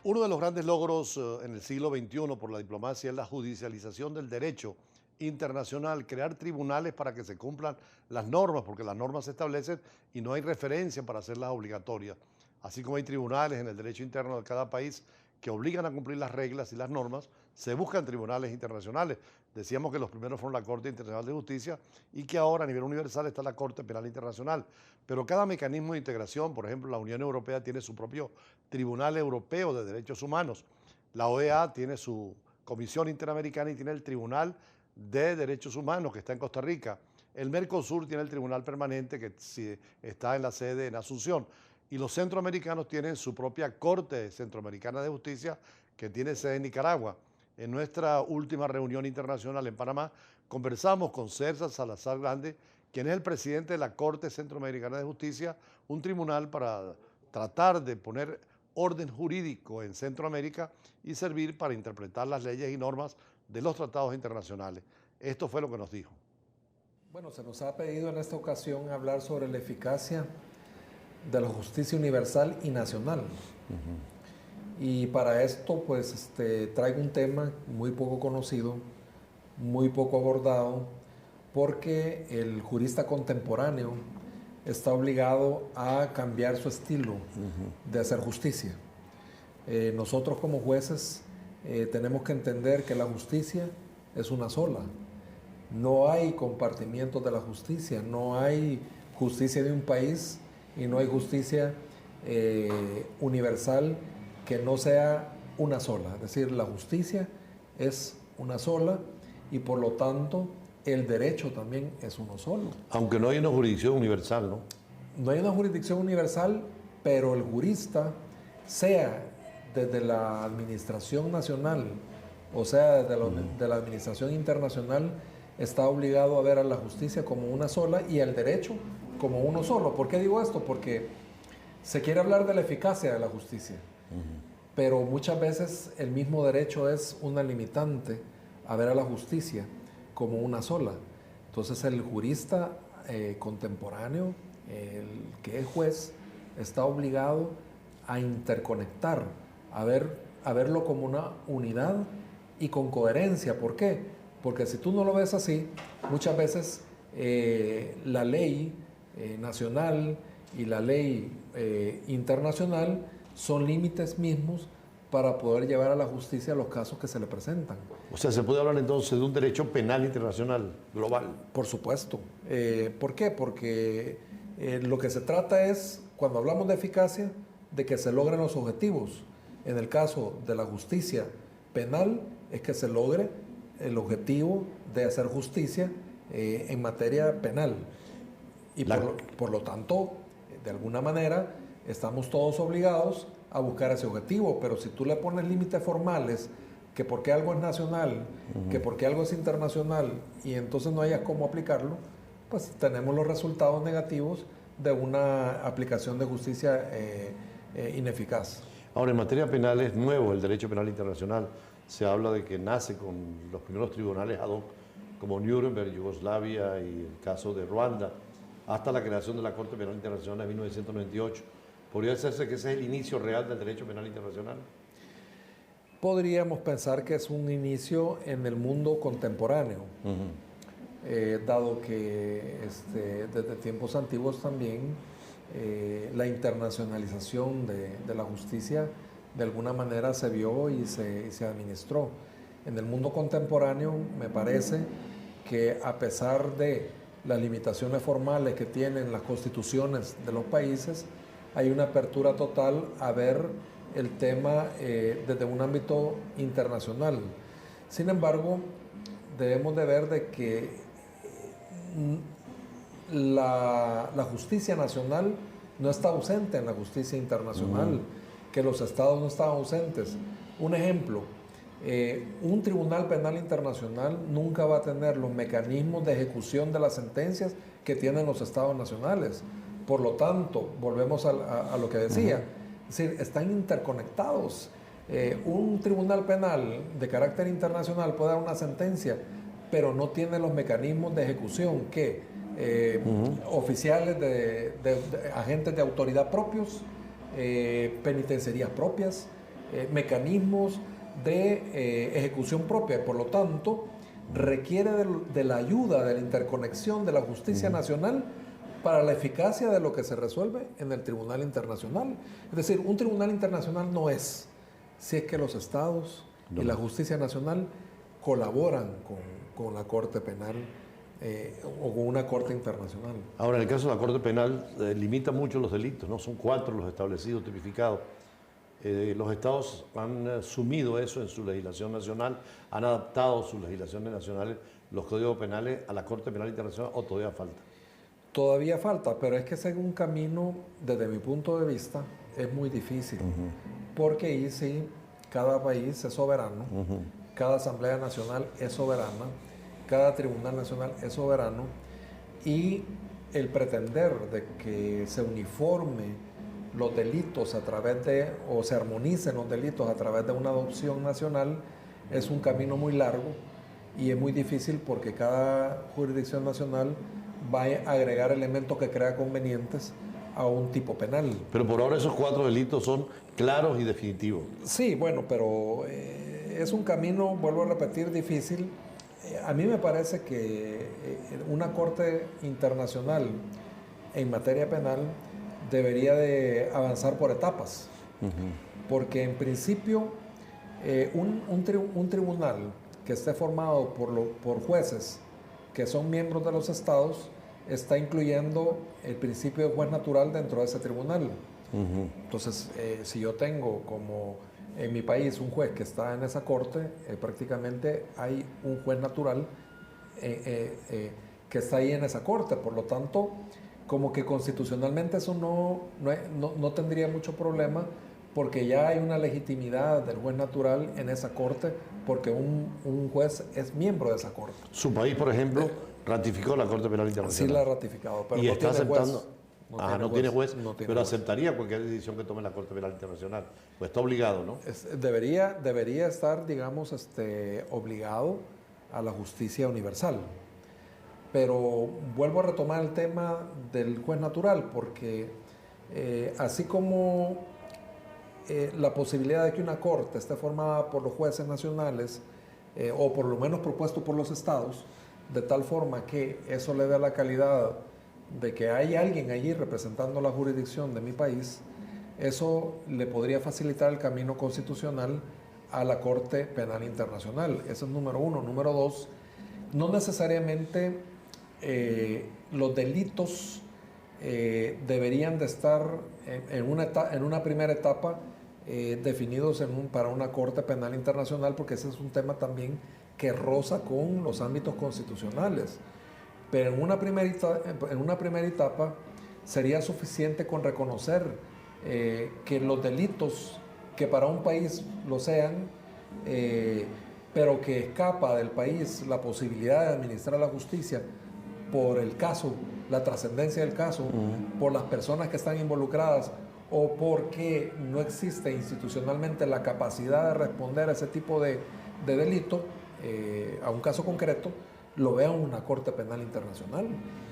Uno de los grandes logros en el siglo XXI por la diplomacia es la judicialización del derecho internacional, crear tribunales para que se cumplan las normas, porque las normas se establecen y no hay referencia para hacerlas obligatorias. Así como hay tribunales en el derecho interno de cada país que obligan a cumplir las reglas y las normas, se buscan tribunales internacionales. Decíamos que los primeros fueron la Corte Internacional de Justicia y que ahora a nivel universal está la Corte Penal Internacional. Pero cada mecanismo de integración, por ejemplo, la Unión Europea tiene su propio Tribunal Europeo de Derechos Humanos, la OEA tiene su Comisión Interamericana y tiene el Tribunal de Derechos Humanos que está en Costa Rica. El Mercosur tiene el Tribunal Permanente que está en la sede en Asunción. Y los centroamericanos tienen su propia Corte Centroamericana de Justicia que tiene sede en Nicaragua. En nuestra última reunión internacional en Panamá conversamos con César Salazar Grande, quien es el presidente de la Corte Centroamericana de Justicia, un tribunal para tratar de poner orden jurídico en Centroamérica y servir para interpretar las leyes y normas de los tratados internacionales. Esto fue lo que nos dijo. Bueno, se nos ha pedido en esta ocasión hablar sobre la eficacia de la justicia universal y nacional. Y para esto, pues, traigo un tema muy poco conocido, muy poco abordado, porque el jurista contemporáneo está obligado a cambiar su estilo de hacer justicia. Nosotros como jueces tenemos que entender que la justicia es una sola. No hay compartimientos de la justicia, no hay justicia de un país y no hay justicia universal que no sea una sola. Es decir, la justicia es una sola y por lo tanto el derecho también es uno solo. Aunque no hay una jurisdicción universal, ¿no? No hay una jurisdicción universal, pero el jurista, sea desde la administración nacional o sea desde de la administración internacional, está obligado a ver a la justicia como una sola y al derecho como uno solo. ¿Por qué digo esto? Porque se quiere hablar de la eficacia de la justicia, pero muchas veces el mismo derecho es una limitante a ver a la justicia como una sola. Entonces el jurista contemporáneo, el que es juez, está obligado a interconectar, a verlo como una unidad y con coherencia. ¿Por qué? Porque si tú no lo ves así, muchas veces la ley nacional y la ley internacional son límites mismos para poder llevar a la justicia los casos que se le presentan. O sea, ¿se puede hablar entonces de un derecho penal internacional global? Por supuesto. ¿Por qué? Porque lo que se trata es, cuando hablamos de eficacia, de que se logren los objetivos. En el caso de la justicia penal, es que se logre el objetivo de hacer justicia en materia penal. Y por lo tanto, de alguna manera, estamos todos obligados a buscar ese objetivo, pero si tú le pones límites formales, que porque algo es nacional, que porque algo es internacional, y entonces no hayas cómo aplicarlo, pues tenemos los resultados negativos de una aplicación de justicia ineficaz. Ahora, en materia penal es nuevo el derecho penal internacional. Se habla de que nace con los primeros tribunales ad hoc, como Nuremberg, Yugoslavia y el caso de Ruanda, hasta la creación de la Corte Penal Internacional en 1998. ¿Podría decirse que ese es el inicio real del derecho penal internacional? Podríamos pensar que es un inicio en el mundo contemporáneo, dado que desde tiempos antiguos también la internacionalización de la justicia de alguna manera se vio y se administró. En el mundo contemporáneo me parece que a pesar de las limitaciones formales que tienen las constituciones de los países, hay una apertura total a ver el tema desde un ámbito internacional. Sin embargo, debemos de ver de que la justicia nacional no está ausente en la justicia internacional, que los estados no están ausentes. Un ejemplo, un tribunal penal internacional nunca va a tener los mecanismos de ejecución de las sentencias que tienen los estados nacionales. Por lo tanto, volvemos a lo que decía, es decir, están interconectados. Un tribunal penal de carácter internacional puede dar una sentencia, pero no tiene los mecanismos de ejecución que oficiales de agentes de autoridad propios, penitenciarías propias, mecanismos de ejecución propia. Por lo tanto, requiere de la ayuda, de la interconexión de la justicia nacional para la eficacia de lo que se resuelve en el Tribunal Internacional. Es decir, un Tribunal Internacional no es si es que los estados y la justicia nacional colaboran con la Corte Penal o con una Corte Internacional. Ahora, en el caso de la Corte Penal, limita mucho los delitos, ¿no? Son 4 los establecidos, tipificados. Los estados han asumido eso en su legislación nacional, han adaptado sus legislaciones nacionales, los códigos penales a la Corte Penal Internacional, ¿o todavía falta? Todavía falta, pero es que ese es un camino, desde mi punto de vista, es muy difícil, porque ahí sí, cada país es soberano, cada Asamblea Nacional es soberana, cada Tribunal Nacional es soberano, y el pretender de que se uniforme los delitos a través de, o se armonicen los delitos a través de una adopción nacional, es un camino muy largo y es muy difícil porque cada jurisdicción nacional va a agregar elementos que crea convenientes a un tipo penal. Pero por ahora esos 4 delitos son claros y definitivos. Sí, bueno, pero es un camino, vuelvo a repetir, difícil. A mí me parece que una corte internacional en materia penal debería de avanzar por etapas, porque en principio un tribunal que esté formado por jueces que son miembros de los estados está incluyendo el principio de juez natural dentro de ese tribunal. Entonces, si yo tengo como en mi país un juez que está en esa corte, prácticamente hay un juez natural que está ahí en esa corte. Por lo tanto, como que constitucionalmente eso no tendría mucho problema, porque ya hay una legitimidad del juez natural en esa corte, porque un juez es miembro de esa corte. Su país, por ejemplo, ratificó la Corte Penal Internacional. Sí la ha ratificado, pero y no está tiene aceptando. juez. No tiene juez, no tiene pero juez. aceptaría cualquier decisión que tome la Corte Penal Internacional. Pues está obligado, ¿no? Debería estar, digamos, obligado a la justicia universal. Pero vuelvo a retomar el tema del juez natural, porque así como la posibilidad de que una corte esté formada por los jueces nacionales, o por lo menos propuesto por los estados, de tal forma que eso le dé la calidad de que hay alguien allí representando la jurisdicción de mi país, eso le podría facilitar el camino constitucional a la Corte Penal Internacional. Eso es número 1. Número 2, no necesariamente los delitos deberían de estar en una primera etapa definidos para una Corte Penal Internacional, porque ese es un tema también que roza con los ámbitos constitucionales. Pero en una primera etapa sería suficiente con reconocer que los delitos que para un país lo sean, pero que escapa del país la posibilidad de administrar la justicia por el caso, la trascendencia del caso, por las personas que están involucradas, o porque no existe institucionalmente la capacidad de responder a ese tipo de delito, a un caso concreto, lo vea una Corte Penal Internacional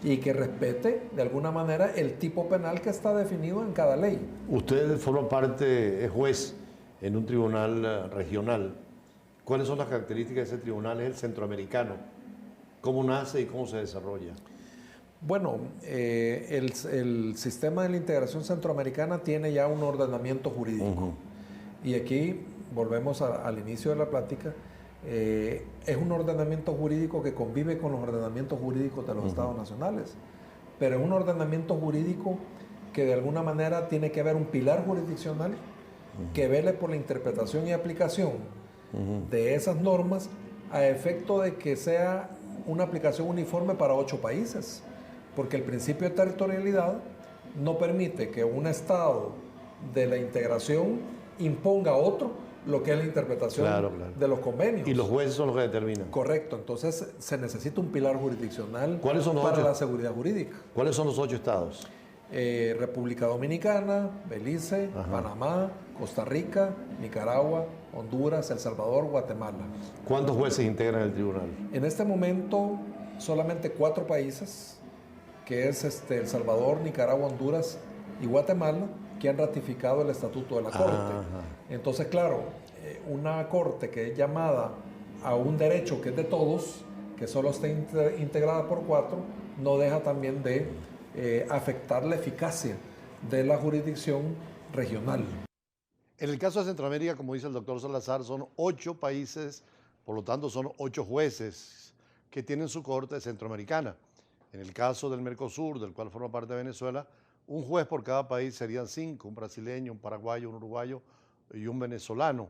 y que respete de alguna manera el tipo penal que está definido en cada ley. Usted forma parte, es juez en un tribunal regional. ¿Cuáles son las características de ese tribunal? Es el centroamericano. ¿Cómo nace y cómo se desarrolla? Bueno, el sistema de la integración centroamericana tiene ya un ordenamiento jurídico. Y aquí volvemos al inicio de la plática. Es un ordenamiento jurídico que convive con los ordenamientos jurídicos de los estados nacionales, pero es un ordenamiento jurídico que de alguna manera tiene que haber un pilar jurisdiccional que vele por la interpretación y aplicación de esas normas a efecto de que sea una aplicación uniforme para 8 países, porque el principio de territorialidad no permite que un estado de la integración imponga a otro lo que es la interpretación de los convenios. Y los jueces son los que determinan. Correcto, entonces se necesita un pilar jurisdiccional para la seguridad jurídica. ¿Cuáles son los 8 estados? República Dominicana, Belice, Panamá, Costa Rica, Nicaragua, Honduras, El Salvador, Guatemala. ¿Cuántos jueces integran el tribunal? En este momento solamente 4 países, que es El Salvador, Nicaragua, Honduras y Guatemala, que han ratificado el estatuto de la Corte. Ajá. Entonces, claro, una Corte que es llamada a un derecho que es de todos, que solo está integrada por 4, no deja también de afectar la eficacia de la jurisdicción regional. En el caso de Centroamérica, como dice el doctor Salazar, son 8 países, por lo tanto son 8 jueces que tienen su corte centroamericana. En el caso del Mercosur, del cual forma parte Venezuela, un juez por cada país serían 5, un brasileño, un paraguayo, un uruguayo y un venezolano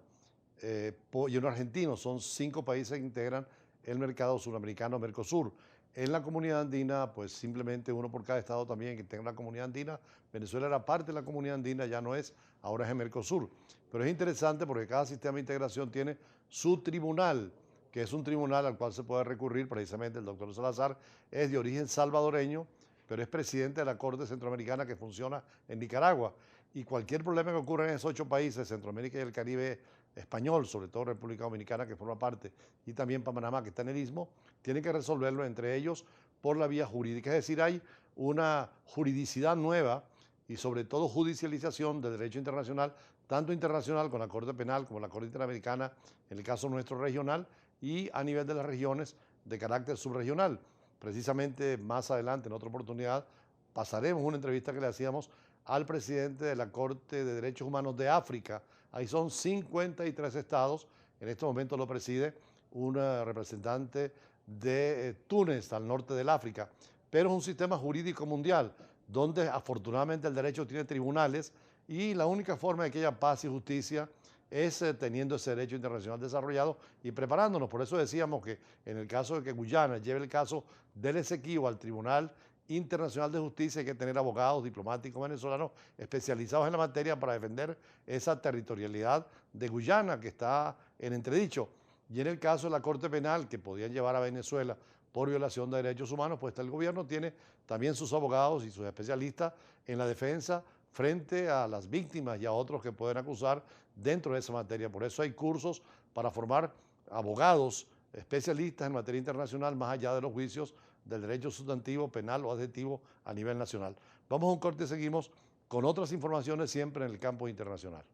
y un argentino. Son 5 países que integran el mercado suramericano Mercosur. En la comunidad andina, pues simplemente uno por cada estado también que tenga la comunidad andina. Venezuela era parte de la comunidad andina, ya no es, ahora es el Mercosur. Pero es interesante porque cada sistema de integración tiene su tribunal, que es un tribunal al cual se puede recurrir. Precisamente el doctor Salazar es de origen salvadoreño, pero es presidente de la Corte Centroamericana que funciona en Nicaragua. Y cualquier problema que ocurra en esos 8 países, Centroamérica y el Caribe español, sobre todo República Dominicana, que forma parte, y también Panamá, que está en el Istmo, tienen que resolverlo entre ellos por la vía jurídica. Es decir, hay una juridicidad nueva y sobre todo judicialización del derecho internacional, tanto internacional con la Corte Penal como la Corte Interamericana, en el caso nuestro regional, y a nivel de las regiones de carácter subregional. Precisamente más adelante, en otra oportunidad, pasaremos una entrevista que le hacíamos al presidente de la Corte de Derechos Humanos de África. Ahí son 53 estados, en este momento lo preside un representante de Túnez, al norte del África, pero es un sistema jurídico mundial, donde afortunadamente el derecho tiene tribunales y la única forma de que haya paz y justicia es teniendo ese derecho internacional desarrollado y preparándonos. Por eso decíamos que en el caso de que Guyana lleve el caso del Esequibo al Tribunal Internacional de Justicia, hay que tener abogados diplomáticos venezolanos especializados en la materia para defender esa territorialidad de Guyana que está en entredicho. Y en el caso de la Corte Penal, que podían llevar a Venezuela por violación de derechos humanos, pues el gobierno tiene también sus abogados y sus especialistas en la defensa frente a las víctimas y a otros que pueden acusar dentro de esa materia. Por eso hay cursos para formar abogados especialistas en materia internacional, más allá de los juicios del derecho sustantivo, penal o adjetivo a nivel nacional. Vamos a un corte y seguimos con otras informaciones siempre en el campo internacional.